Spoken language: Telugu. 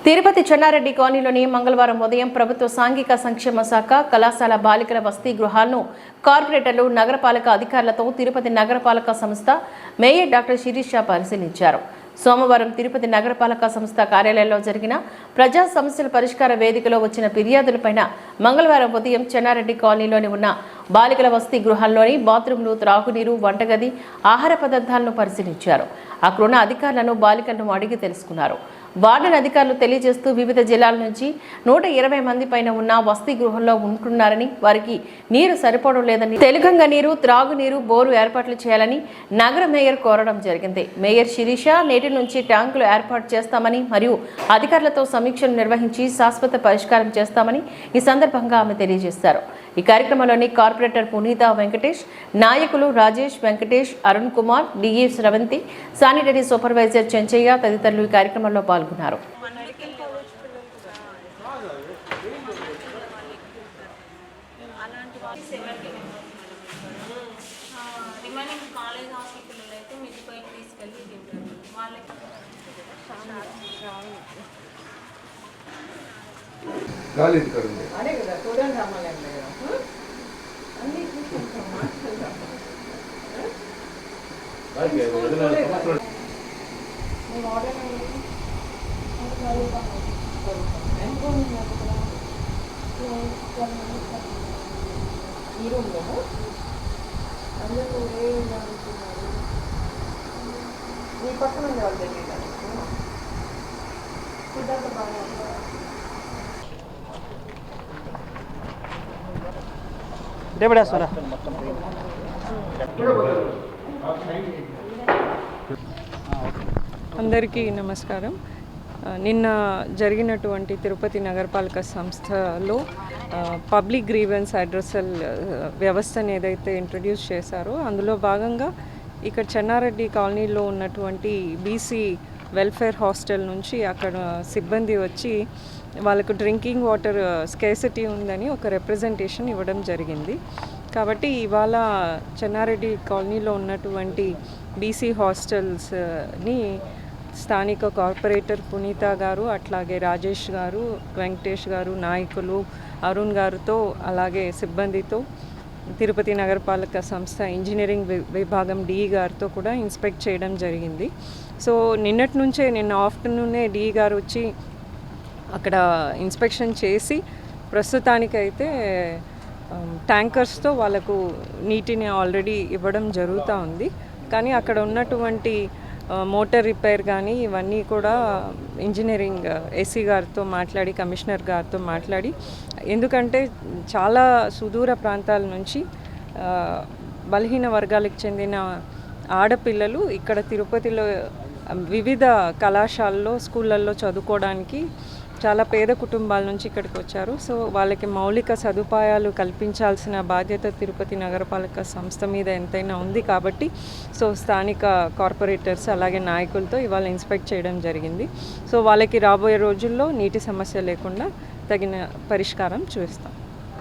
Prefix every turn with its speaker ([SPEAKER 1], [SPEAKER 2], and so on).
[SPEAKER 1] తిరుపతి చెన్నారెడ్డి కాలనీలోని మంగళవారం ఉదయం ప్రభుత్వ సాంఘిక సంక్షేమ శాఖ కళాశాల బాలికల వసతి గృహాలను కార్పొరేటర్లు నగరపాలక అధికారులతో తిరుపతి నగరపాలక సంస్థ మేయర్ డాక్టర్ శిరీష పరిశీలించారు. సోమవారం తిరుపతి నగరపాలక సంస్థ కార్యాలయంలో జరిగిన ప్రజా సమస్యల పరిష్కార వేదికలో వచ్చిన ఫిర్యాదులపైన మంగళవారం ఉదయం చెన్నారెడ్డి కాలనీలోని ఉన్న బాలికల వసతి గృహాల్లోని బాత్రూంలు, త్రాగునీరు, వంటగది, ఆహార పదార్థాలను పరిశీలించారు. అక్కడున్న అధికారులను బాలికలను అడిగి తెలుసుకున్నారు. వార్డెన్ అధికారులు తెలియజేస్తూ వివిధ జిల్లాల నుంచి 120 మంది పైన ఉన్న వసతి గృహంలో ఉంటున్నారని, వారికి నీరు సరిపోవడం లేదని, తెలుగంగ నీరు, త్రాగునీరు, బోరు ఏర్పాట్లు చేయాలని నగర మేయర్ కోరడం జరిగింది. మేయర్ శిరీష నేటి నుంచి ట్యాంకులు ఏర్పాటు చేస్తామని మరియు అధికారులతో సమీక్షలు నిర్వహించి శాశ్వత పరిష్కారం చేస్తామని ఈ సందర్భంగా ఆమె తెలియజేశారు. ఈ కార్యక్రమంలోని కార్పొరేటర్ పునీత వెంకటేష్, నాయకులు Rajesh, Venkatesh, Arun Kumar, DE Sravanthi, sanitary supervisor Chenchaiah తదితరులు ఈ కార్యక్రమంలో పాల్గొన్నారు.
[SPEAKER 2] అందరికీ నమస్కారం. నిన్న జరిగినటువంటి తిరుపతి నగరపాలక సంస్థలో పబ్లిక్ గ్రీవెన్స్ అడ్రసల్ వ్యవస్థను ఏదైతే ఇంట్రడ్యూస్ చేశారో అందులో భాగంగా ఇక్కడ చెన్నారెడ్డి కాలనీలో ఉన్నటువంటి బీసీ వెల్ఫేర్ హాస్టల్ నుంచి అక్కడ సిబ్బంది వచ్చి వాళ్ళకు డ్రింకింగ్ వాటర్ స్కేసిటీ ఉందని ఒక రిప్రజెంటేషన్ ఇవ్వడం జరిగింది. కాబట్టి ఇవాళ చెన్నారెడ్డి కాలనీలో ఉన్నటువంటి బీసీ హాస్టల్స్ని స్థానిక కార్పొరేటర్ పునీత గారు, అట్లాగే రాజేష్ గారు, వెంకటేష్ గారు, నాయకులు అరుణ్ గారితో అలాగే సిబ్బందితో తిరుపతి నగరపాలక సంస్థ ఇంజనీరింగ్ విభాగం డిఈ గారితో కూడా ఇన్స్పెక్ట్ చేయడం జరిగింది. సో నిన్న ఆఫ్టర్నూనే డిఈ గారు వచ్చి అక్కడ ఇన్స్పెక్షన్ చేసి ప్రస్తుతానికైతే ట్యాంకర్స్తో వాళ్ళకు నీటిని ఆల్రెడీ ఇవ్వడం జరుగుతూ ఉంది. కానీ అక్కడ ఉన్నటువంటి మోటార్ రిపేర్ కానీ ఇవన్నీ కూడా ఇంజనీరింగ్ ఏసీ గారితో మాట్లాడి, కమిషనర్ గారితో మాట్లాడి, ఎందుకంటే చాలా సుదూర ప్రాంతాల నుంచి బలహీన వర్గాలకు చెందిన ఆడపిల్లలు ఇక్కడ తిరుపతిలో వివిధ కళాశాలలో, స్కూళ్ళల్లో చదువుకోవడానికి చాలా పేద కుటుంబాల నుంచి ఇక్కడికి వచ్చారు. సో వాళ్ళకి మౌలిక సదుపాయాలు కల్పించాల్సిన బాధ్యత తిరుపతి నగరపాలక సంస్థ మీద ఎంతైనా ఉంది. కాబట్టి సో స్థానిక కార్పొరేటర్స్ అలాగే నాయకులతో ఇవాళ ఇన్స్పెక్ట్ చేయడం జరిగింది. సో వాళ్ళకి రాబోయే రోజుల్లో నీటి సమస్య లేకుండా తగిన పరిష్కారం చూస్తాం.